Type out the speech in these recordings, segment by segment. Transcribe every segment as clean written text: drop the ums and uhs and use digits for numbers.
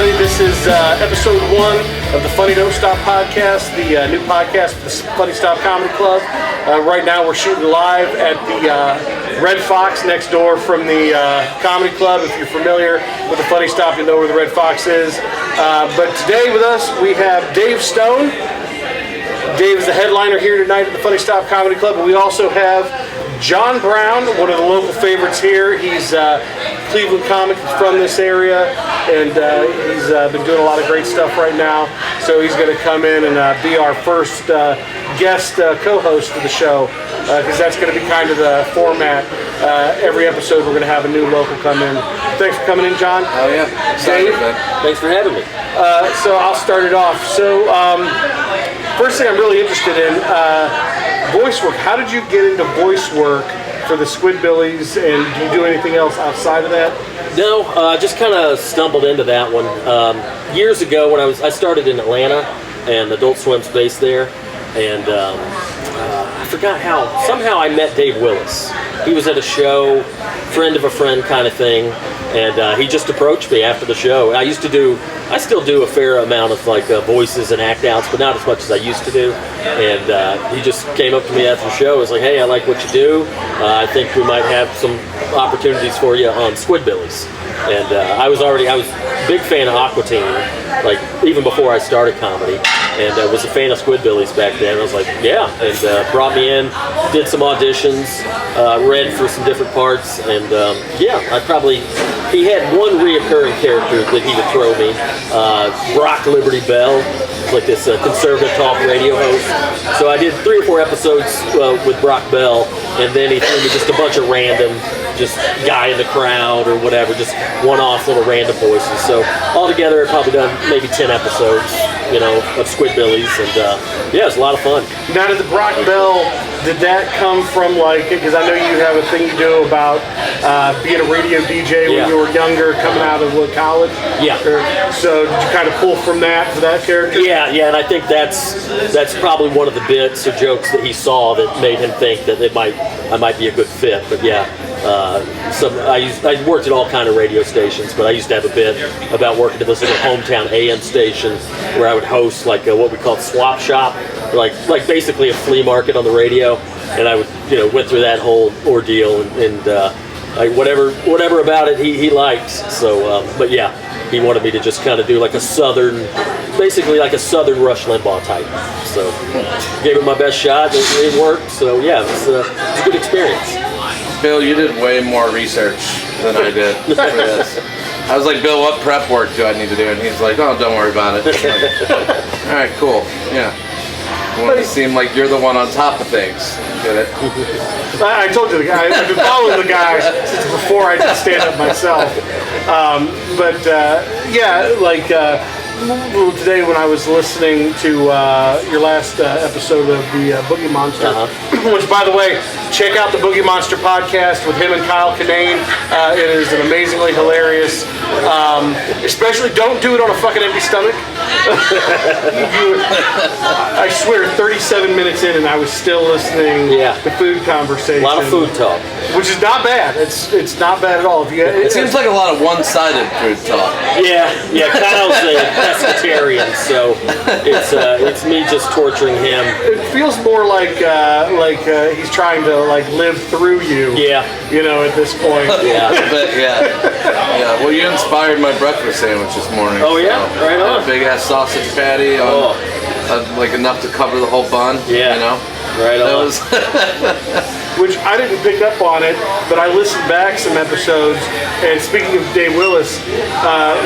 everybody. This is episode 1 of the Funny Don't Stop podcast, the new podcast for the Funny Stop Comedy Club. Right now we're shooting live at the Red Fox next door from the Comedy Club. If you're familiar with the Funny Stop, you know where the Red Fox is. But today with us, we have Dave Stone. Dave is the headliner here tonight at the Funny Stop Comedy Club. But we also have John Brown, one of the local favorites here. He's Cleveland comic from this area, and he's been doing a lot of great stuff right now. So he's going to come in and be our first guest co-host of the show, because that's going to be kind of the format. Every episode we're going to have a new local come in. Thanks for coming in, John. Oh yeah, Dave. Thanks for having me. So I'll start it off. So first thing I'm really interested in, voice work. How did you get into voice work for the Squidbillies, and do you do anything else outside of that? No, just kind of stumbled into that one. Years ago when I started in Atlanta, and Adult Swim's based there, and I forgot how, somehow I met Dave Willis. He was at a show, friend of a friend kind of thing, and he just approached me after the show. I still do a fair amount of like voices and act outs, but not as much as I used to do. And he just came up to me after the show. Was like, "Hey, I like what you do. I think we might have some opportunities for you on Squidbillies." And I was a big fan of Aqua Teen, like even before I started comedy, and I was a fan of Squidbillies back then. I was like, "Yeah," and brought me in, did some auditions, read for some different parts, and he had one reoccurring character that he would throw me, Brock Liberty Bell, like this conservative talk radio host. So I did 3 or 4 episodes with Brock Bell, and then he threw me just a bunch of random, just guy in the crowd or whatever, just one-off little random voices. So altogether, I've probably done maybe 10 episodes, of Squidbillies, and yeah, it's a lot of fun. Now, did the Brock Bell, did that come from because I know you have a thing you do about being a radio DJ when you were younger, coming out of college? Yeah. So did you kind of pull from that for that character? Yeah, and I think that's probably one of the bits or jokes that he saw that made him think that I might be a good fit. But yeah, I worked at all kind of radio stations, but I used to have a bit about working at this little hometown AM station where I would host like what we called swap shop, like basically a flea market on the radio, and I would went through that whole ordeal and like whatever about it he liked. So but yeah, he wanted me to just kind of do like basically like a southern Rush Limbaugh type. So gave it my best shot. It worked. So yeah, it's a good experience. Bill, you did way more research than I did for this. I was like, Bill, what prep work do I need to do? And he's like, oh, don't worry about it. Like, all right, cool. Yeah. You want to seem like you're the one on top of things. Get it? I told you the guy. I've been following the guy since before I did stand-up myself. Today when I was listening to your last episode of the Boogie Monster, which, by the way, check out the Boogie Monster podcast with him and Kyle Kinane. It is an amazingly hilarious. Especially don't do it on a fucking empty stomach. I swear, 37 minutes in and I was still listening to food conversation. A lot of food talk. Which is not bad. It's not bad at all. It seems like a lot of one-sided food talk. Yeah. Kyle's a pescatarian, so it's me just torturing him. It feels more like he's trying to live through you. Yeah. At this point. Yeah. Yeah. Well, you inspired my breakfast sandwich this morning. Oh yeah, so right on. A big ass sausage patty on like enough to cover the whole bun. Yeah. Right on. Which I didn't pick up on it, but I listened back some episodes. And speaking of Dave Willis,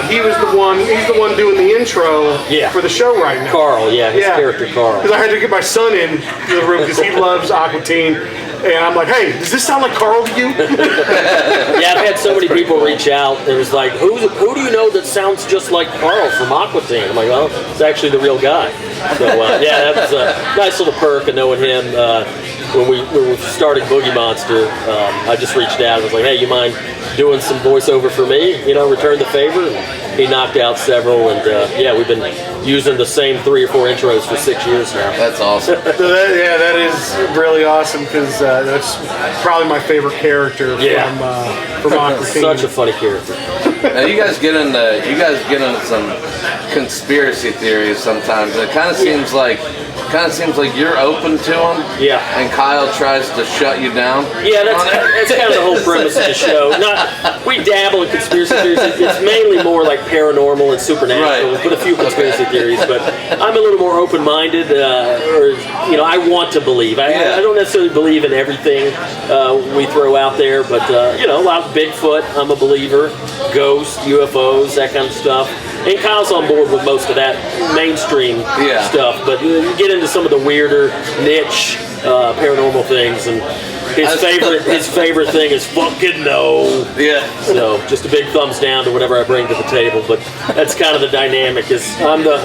he's the one doing the intro for the show right now. Carl, his character Carl. Because I had to get my son in the room because he loves Aqua Teen. And I'm like, hey, does this sound like Carl to you? Yeah, I've had so many people reach out. It was like, who do you know that sounds just like Carl from Aqua Teen? I'm like, well, it's actually the real guy. So that was a nice little perk of knowing him. When we started Boogie Monster, I just reached out and was like, hey, you mind doing some voiceover for me? Return the favor. And he knocked out several, and we've been using the same 3 or 4 intros for 6 years now. That's awesome. So that is really awesome because that's probably my favorite character from Aqua Teen. Such a funny character. Now you guys get into some conspiracy theories sometimes. It kind of seems like you're open to them. Yeah. And Kyle tries to shut you down. Yeah, that's kind of the whole premise of the show. We dabble in conspiracy theories. It's mainly more like paranormal and supernatural, right. But a few conspiracy theories. But I'm a little more open-minded, I want to believe. I don't necessarily believe in everything we throw out there, but a lot of Bigfoot, I'm a believer. Ghosts, UFOs, that kind of stuff. And Kyle's on board with most of that mainstream stuff, but you get into some of the weirder niche paranormal things, and his favorite thing is fucking no. Yeah. So just a big thumbs down to whatever I bring to the table, but that's kind of the dynamic. Is I'm the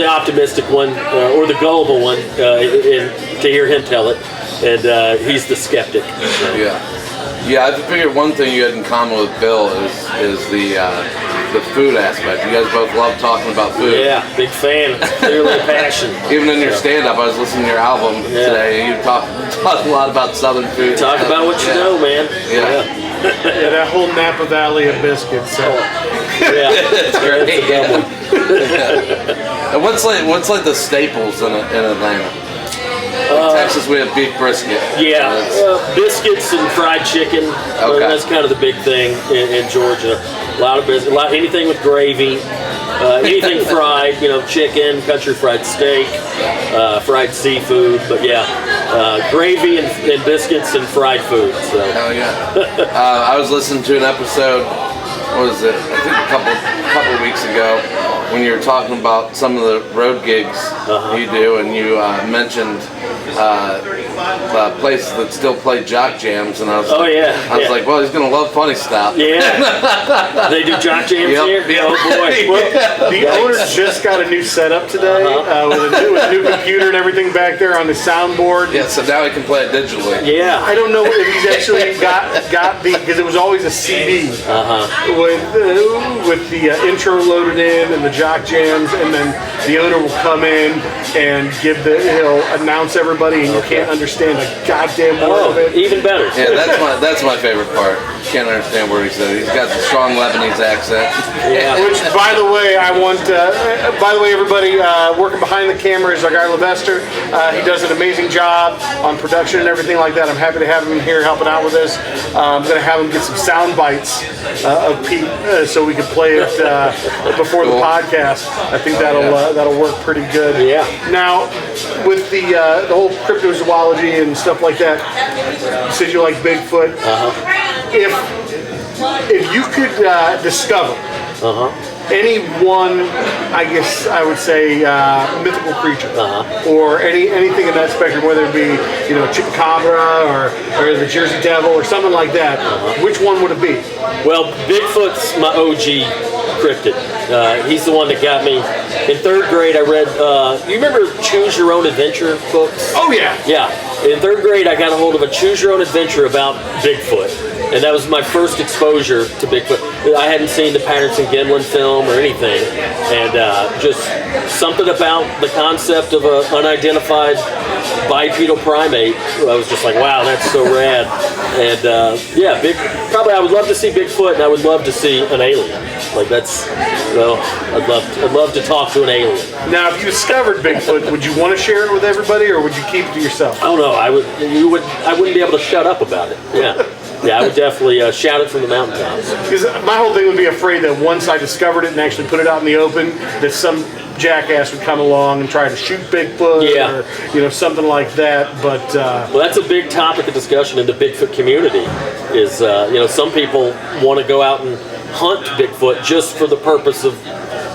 optimistic one or the gullible one, to hear him tell it, and he's the skeptic. So. Yeah, I figured one thing you had in common with Bill is the food aspect. You guys both love talking about food. Yeah, big fan. Clearly a passion. Even in your stand-up, I was listening to your album today, and you talk a lot about Southern food. Talk about what you know, man. Yeah, that whole Napa Valley of biscuits. So. It's great. That's a good one. And what's like the staples in Atlanta? In Texas, we have beef brisket. Yeah, biscuits and fried chicken. Okay. That's kind of the big thing in Georgia. A lot of biscuits, anything with gravy, anything fried. Chicken, country fried steak, fried seafood. But gravy and biscuits and fried food. So. Hell yeah! I was listening to an episode. What was it? I think a couple weeks ago, when you were talking about some of the road gigs you do, and you mentioned places that still play jock jams, and I was like, well, he's gonna love Funny Stop. Yeah, they do jock jams here. Yep. Oh boy. Well, the owner just got a new setup today with a new computer and everything back there on the soundboard. Yeah, so now he can play it digitally. Yeah. I don't know if he's actually got the, because it was always a CD with the intro loaded in and the jock jams, and then the owner will come in and he'll announce everybody, and you can't understand a goddamn word of it. Even better. Yeah, that's my favorite part. Can't understand where he said. He's got the strong Lebanese accent. Yeah. Which, by the way, everybody working behind the camera is our guy Levester. He does an amazing job on production and everything like that. I'm happy to have him here helping out with us. I'm going to have him get some sound bites of Pete so we can play it before the podcast. I think that'll work pretty good. Yeah. Now, with the whole cryptozoology and stuff like that, you said you like Bigfoot. If you could discover any one, I guess I would say, mythical creature, or anything in that spectrum, whether it be chupacabra or the Jersey Devil or something like that, which one would it be? Well, Bigfoot's my OG cryptid. He's the one that got me. In 3rd grade, I read, you remember Choose Your Own Adventure books? Oh, yeah. Yeah. In 3rd grade, I got a hold of a Choose Your Own Adventure about Bigfoot. And that was my first exposure to Bigfoot. I hadn't seen the Patterson-Gimlin film or anything. And just something about the concept of an unidentified bipedal primate. I was just like, wow, that's so rad. And probably I would love to see Bigfoot, and I would love to see an alien. Like I'd love to talk to an alien. Now, if you discovered Bigfoot, would you want to share it with everybody, or would you keep it to yourself? I don't know. I wouldn't be able to shut up about it. Yeah. Yeah, I would definitely shout it from the mountaintops. Because my whole thing would be afraid that once I discovered it and actually put it out in the open, that some jackass would come along and try to shoot Bigfoot or something like that. But well, that's a big topic of discussion in the Bigfoot community. Is some people want to go out and hunt Bigfoot just for the purpose of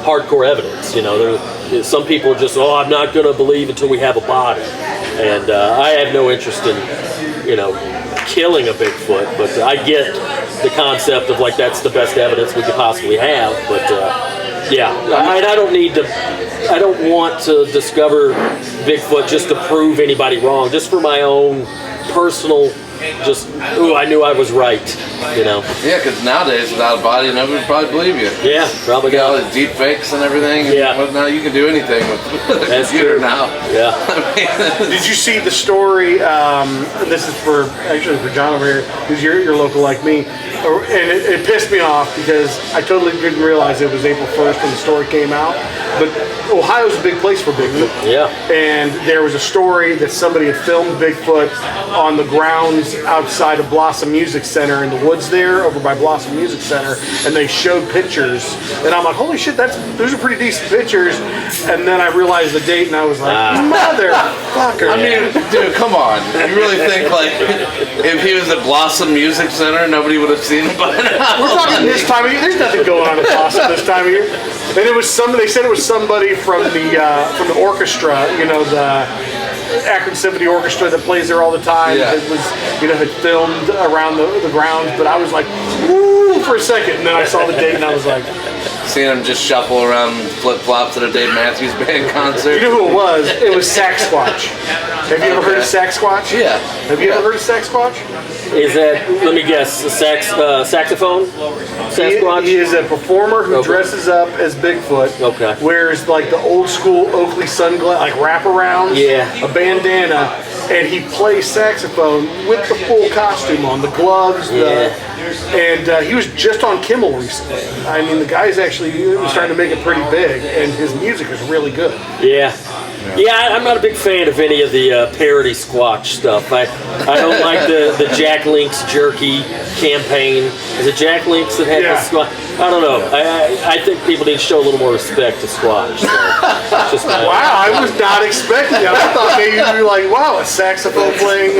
hardcore evidence. There's some people are just, I'm not going to believe until we have a body, and I have no interest in killing a Bigfoot, but I get the concept of that's the best evidence we could possibly have. But I don't want to discover Bigfoot just to prove anybody wrong, just for my own personal, I knew I was right you know. Yeah, because nowadays without a body, nobody would probably believe you. Yeah, probably You got all got. the deep fakes and everything. Yeah. Well, now you can do anything with the That's computer true. now. Yeah. Did you see the story? This is for John over here, because you're local like me, and it pissed me off because I totally didn't realize it was April 1st when the story came out. But Ohio's a big place for Bigfoot. Yeah. And there was a story that somebody had filmed Bigfoot on the grounds outside of Blossom Music Center in the woods there, over by Blossom Music Center, and they showed pictures. And I'm like, holy shit, those are pretty decent pictures. And then I realized the date, and I was like, motherfucker. I mean, dude, come on. You really think, like, if he was at Blossom Music Center, nobody would have seen him by now? We're talking this time of year. There's nothing going on in Blossom this time of year. And it was they said it was somebody from the orchestra, the Akron Symphony Orchestra that plays there all the time. Yeah. It was, had filmed around the grounds. But I was like, woo, for a second. And then I saw the date and I was like, Seeing him just shuffle around flip-flops at a Dave Matthews Band concert. you know who it was? It was Squatch. Have you ever heard of Squatch? Yeah. Have you ever heard of Squatch? Is that, let me guess, a saxophone? Sasquatch? He is a performer who Okay. dresses up as Bigfoot. Okay. Wears like the old school Oakley sunglasses, like wraparounds. Yeah. A bandana, and he plays saxophone with the full costume on, the gloves. And he was just on Kimmel recently. I mean, the guy's actually starting to make it pretty big, and his music is really good. Yeah. Yeah, I'm not a big fan of any of the parody Squatch stuff. I don't like the Jack Link's jerky campaign. Is it Jack Link's that had the Squatch? I don't know. I think people need to show a little more respect to Squatch. So just Wow, I was not expecting that. I thought maybe you'd be like, wow, a saxophone playing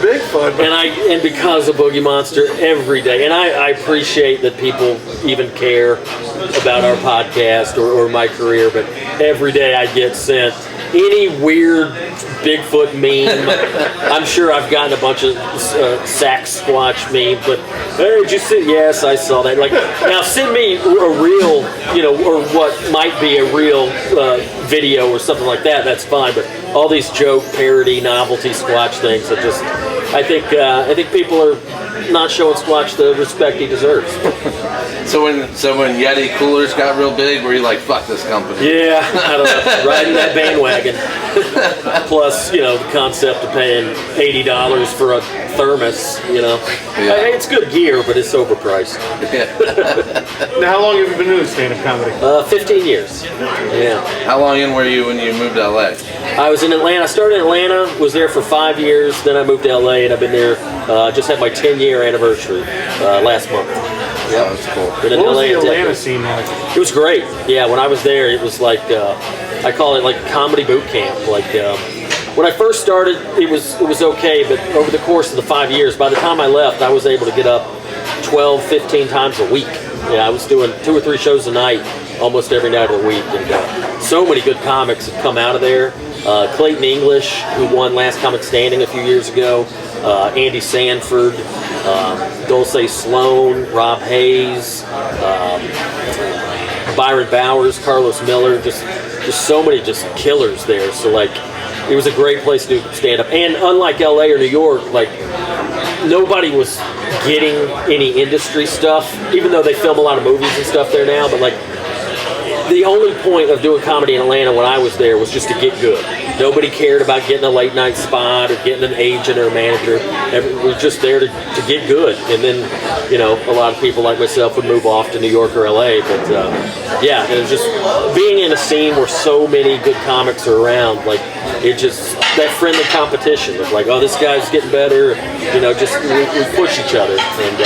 Bigfoot. And because of Boogie Monster every day, and I appreciate that people even care about our podcast or my career, but every day I get sent any weird Bigfoot meme. I'm sure I've gotten a bunch of Sasquatch meme, but hey, did you see? Yes, I saw that. Like, now send me a real, or what might be a real video or something like that. That's fine. But all these joke, parody, novelty Squatch things are just. I think people are not showing Squatch the respect he deserves. So when Yeti coolers got real big, were you like, fuck this company? Yeah, I don't know, riding that bandwagon. Plus, the concept of paying $80 for a thermos, It's good gear, but it's overpriced. Now, how long have you been doing stand-up comedy? 15 years. Yeah. How long in were you when you moved to LA? I was in Atlanta. I started in Atlanta, was there for 5 years, then I moved to LA, and I've been there, just had my 10-year anniversary last month. Yeah, that's cool. Been in What was LA the a Atlanta decade. scene like? It was great. Yeah, when I was there, it was like I call it like comedy boot camp. Like when I first started, it was okay, but over the course of the 5 years, by the time I left, I was able to get up 12, 15 times a week. Yeah, I was doing 2 or 3 shows a night, almost every night of the week, and so many good comics have come out of there. Clayton English, who won Last Comic Standing a few years ago. Andy Sanford, Dulce Sloan, Rob Hayes, Byron Bowers, Carlos Miller, just so many just killers there. So like, it was a great place to do stand-up. And unlike LA or New York, like nobody was getting any industry stuff, even though they film a lot of movies and stuff there now. But like, the only point of doing comedy in Atlanta when I was there was just to get good. Nobody cared about getting a late night spot or getting an agent or a manager. We were just there to get good. And then, a lot of people like myself would move off to New York or LA. But yeah, it was just being in a scene where so many good comics are around. Like, it just, that friendly competition of like, oh, this guy's getting better. We push each other. And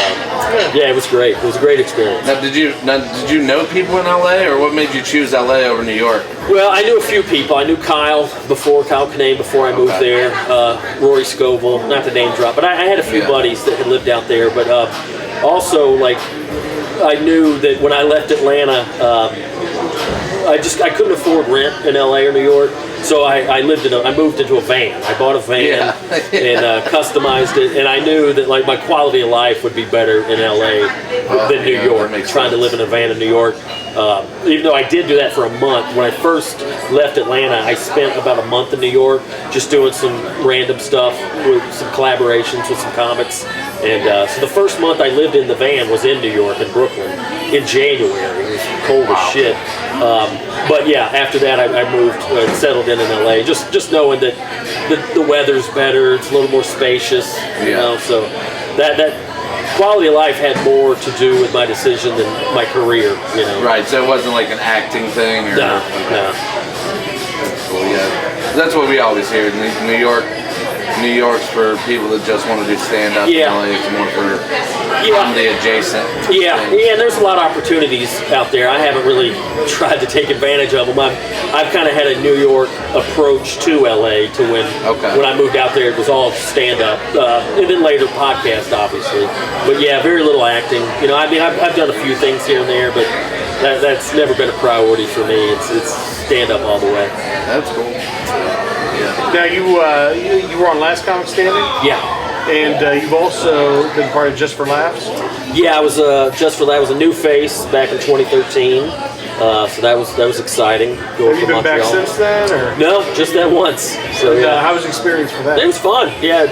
yeah, it was great. It was a great experience. Now, did you know people in LA, or what made you choose LA over New York? Well, I knew a few people. I knew Kyle Kinane before I moved there. Rory Scovel, not to name drop, but I had a few buddies that had lived out there. But also, like, I knew that when I left Atlanta, I couldn't afford rent in LA or New York. So I moved into a van. I bought a van and customized it, and I knew that like my quality of life would be better in LA than New York. Trying to live in a van in New York, even though I did do that for a month. When I first left Atlanta, I spent about a month in New York just doing some random stuff with some collaborations with some comics. And so the first month I lived in the van was in New York, in Brooklyn, in January. It was cold as shit. But yeah, after that I moved, settled in LA, just knowing that the weather's better, it's a little more spacious, you know, so that quality of life had more to do with my decision than my career, you know. Right, so it wasn't like an acting thing? Or, no. That's cool, yeah. That's what we always hear. New York's for people that just want to do stand-up. LA is more for comedy adjacent. Yeah, and there's a lot of opportunities out there. I haven't really tried to take advantage of them. I've kind of had a New York approach to LA to when I moved out there, it was all stand-up. And then later podcast, obviously. But yeah, very little acting. You know, I mean, I've done a few things here and there, but that's never been a priority for me. It's stand-up all the way. That's cool. Now you were on Last Comic Standing? Yeah. And you've also been part of Just for Laughs? Yeah, I was Just for Laughs. I was a new face back in 2013. So that was exciting. Have you been back since then, or no? Just that once. So how was the experience for that? It was fun. Yeah,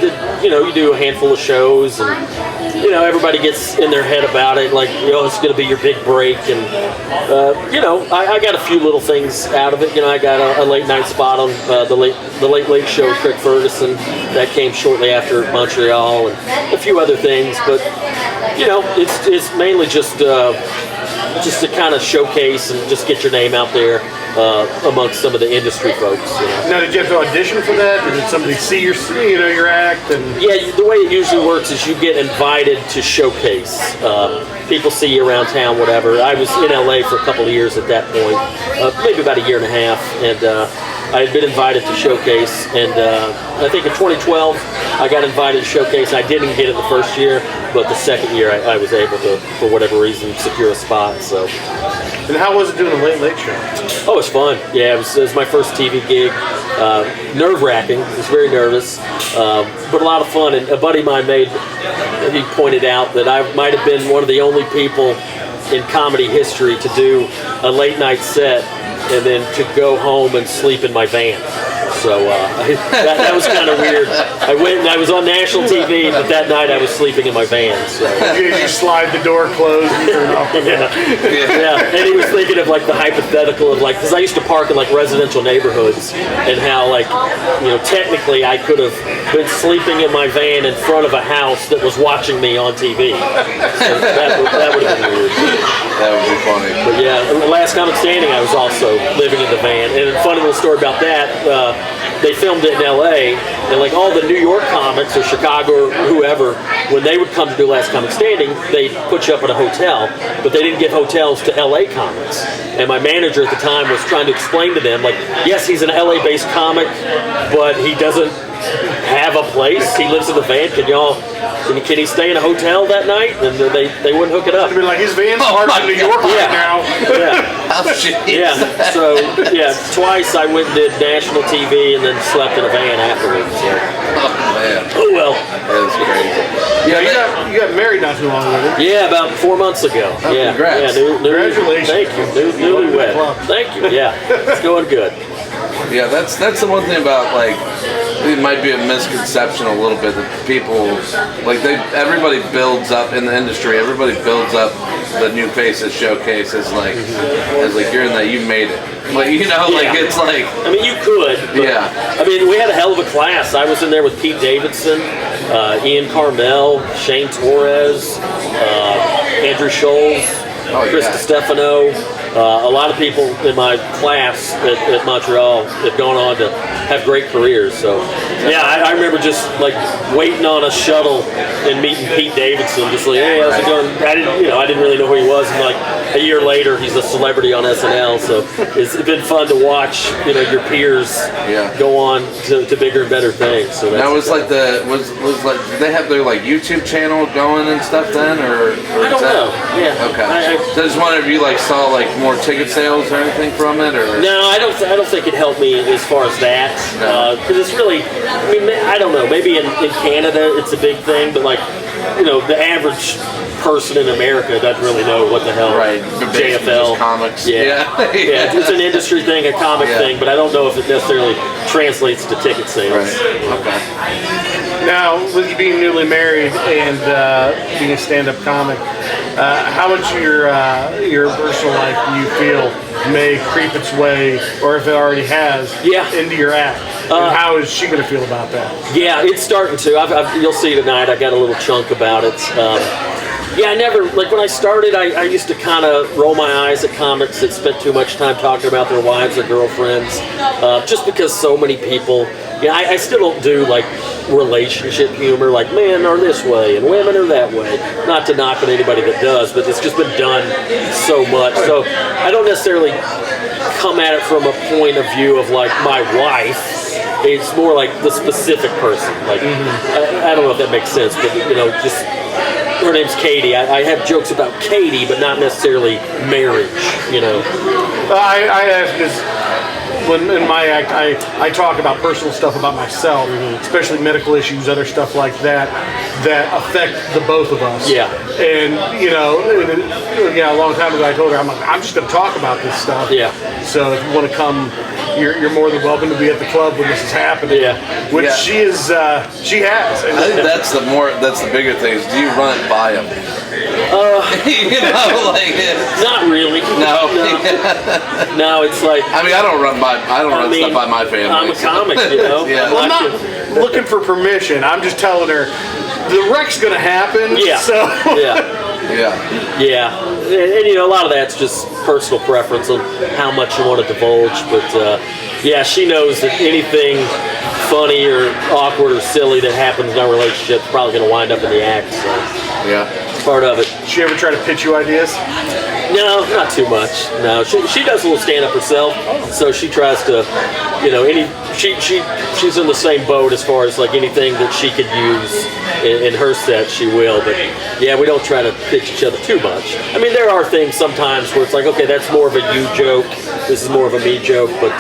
you do a handful of shows, and everybody gets in their head about it, like it's going to be your big break, and I got a few little things out of it. I got a late night spot on the late show with Craig Ferguson that came shortly after Montreal, and a few other things, but it's mainly just to kind of showcase and just get your name out there amongst some of the industry folks. Now, did you have to audition for that, or did somebody see your act? And yeah, the way it usually works is you get invited to showcase. People see you around town, whatever. I was in LA for a couple of years at that point, maybe about a year and a half, and I had been invited to showcase, and I think in 2012 I got invited to showcase. I didn't get it the first year, but the second year I was able to, for whatever reason, secure a spot. So. And how was it doing a late show? Oh, it was fun. Yeah, it was my first TV gig. Nerve-wracking. I was very nervous, but a lot of fun. And a buddy of mine he pointed out that I might have been one of the only people in comedy history to do a late night set and then to go home and sleep in my van. So that was kind of weird. I went and I was on national TV, but that night I was sleeping in my van. So. You slide the door closed and turn off the yeah. And he was thinking of like the hypothetical of like, because I used to park in like residential neighborhoods, and how like, technically I could have been sleeping in my van in front of a house that was watching me on TV. So that would have been weird. That would be funny. But yeah, the Last Comic Standing, I was also living in the van. And a funny little story about that, they filmed it in LA, and like all the New York comics or Chicago or whoever, when they would come to do Last Comic Standing, they'd put you up at a hotel, but they didn't give hotels to LA comics. And my manager at the time was trying to explain to them, like, yes, he's an LA-based comic, but he doesn't have a place. He lives in the van. Can he stay in a hotel that night? And they wouldn't hook it up. I'd be like, his van's parked in New York right now. So twice I went and did national TV and then slept in a van afterwards. So. Oh man. Oh well. That was crazy. Yeah, you got married not too long ago. Yeah, about 4 months ago. Oh, yeah. Congrats. Yeah, Congratulations. Thank you. Newlywed. Thank you. Yeah, it's going good. Yeah, that's the one thing about like. It might be a misconception a little bit that people like everybody builds up in the industry. Everybody builds up the new faces showcase as like you're in that, you made it. Like it's like. I mean, you could. But, I mean, we had a hell of a class. I was in there with Pete Davidson, Ian Carmel, Shane Torres, Andrew Scholes, Chris DiStefano. A lot of people in my class at Montreal have gone on to have great careers. So, yeah, I remember just like waiting on a shuttle and meeting Pete Davidson, just like, hey, how's it going? I didn't really know who he was. And like a year later, he's a celebrity on SNL. So it's been fun to watch, your peers go on to bigger and better things. So that was like did they have their like YouTube channel going and stuff then, or I don't know. Yeah. Okay. So I just wondered if you like saw like more ticket sales or anything from it, or no, I don't think it helped me as far as that, because it's really, I mean, I don't know, maybe in Canada it's a big thing, but like, the average person in America doesn't really know what the hell JFL comics. Yeah, it's an industry thing, a comic thing, but I don't know if it necessarily translates to ticket sales. Right. Okay. Now, with you being newly married and being a stand-up comic, how much of your personal life do you feel may creep its way, or if it already has, into your act? And how is she going to feel about that? Yeah, it's starting to. You'll see tonight. I got a little chunk about it. I never, like when I started, I used to kind of roll my eyes at comics that spent too much time talking about their wives or girlfriends, just because so many people, I still don't do like relationship humor, like men are this way and women are that way. Not to knock on anybody that does, but it's just been done so much. So I don't necessarily come at it from a point of view of like my wife. It's more like the specific person. Like I don't know if that makes sense, but just. Her name's Katie. I have jokes about Katie, but not necessarily marriage, I ask this, when in my act, I talk about personal stuff about myself, especially medical issues, other stuff like that affect the both of us. Yeah. And, a long time ago I told her, I'm just going to talk about this stuff. Yeah. So if you want to come, you're more than welcome to be at the club when this is happening. Yeah. Which she is, she has. And I think that's the bigger thing is, do you run it by them? Not really. No. No, it's like. I mean, I don't run stuff by my family. I'm a comic, Yeah. Well, I'm not looking for permission. I'm just telling her the wreck's going to happen. Yeah. So. Yeah. And a lot of that's just personal preference on how much you want to divulge. But she knows that anything funny or awkward or silly that happens in our relationship is probably going to wind up in the act. So. Yeah. It's part of it. She ever try to pitch you ideas? No, not too much. No, she does a little stand-up herself, so she tries to, she's in the same boat as far as like anything that she could use in her set, she will. But we don't try to pitch each other too much. I mean, there are things sometimes where it's like, okay, that's more of a you joke, this is more of a me joke, but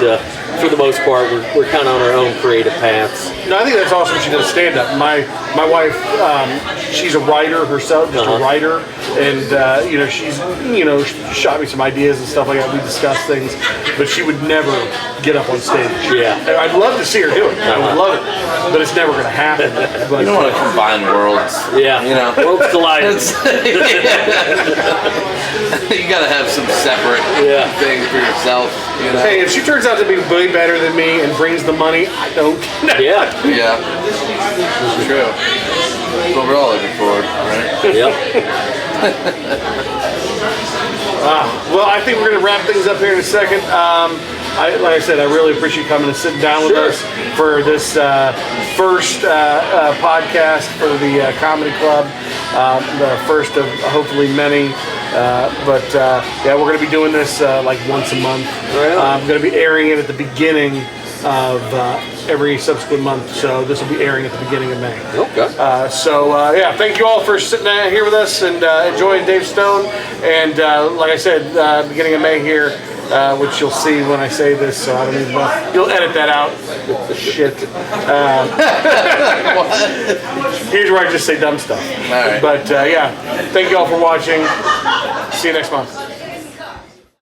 for the most part, we're kind of on our own creative paths. No, I think that's awesome. She does stand-up. My wife, she's a writer herself, just a writer, and she's shot me some ideas and stuff like that. We discuss things, but she would never get up on stage. Yeah, I'd love to see her do it. I would love it, but it's never going to happen. You don't want to combine worlds. Yeah, worlds colliding. You got to have some separate things for yourself. Hey, if she turns out to be way better than me and brings the money, I don't. Yeah. It's true. That's what we're all looking for, right? Yep. Well, I think we're going to wrap things up here in a second. Like I said, I really appreciate you coming and sitting down with us for this first podcast for the Comedy Club, the first of hopefully many. But we're going to be doing this like once a month. I'm going to be airing it at the beginning of every subsequent month, so this will be airing at the beginning of May. Okay. Thank you all for sitting here with us and enjoying Dave Stone. And like I said, beginning of May here, which you'll see when I say this, so I don't even know. You'll edit that out. Shit. Here's where I just say dumb stuff. All right. But thank you all for watching. See you next month.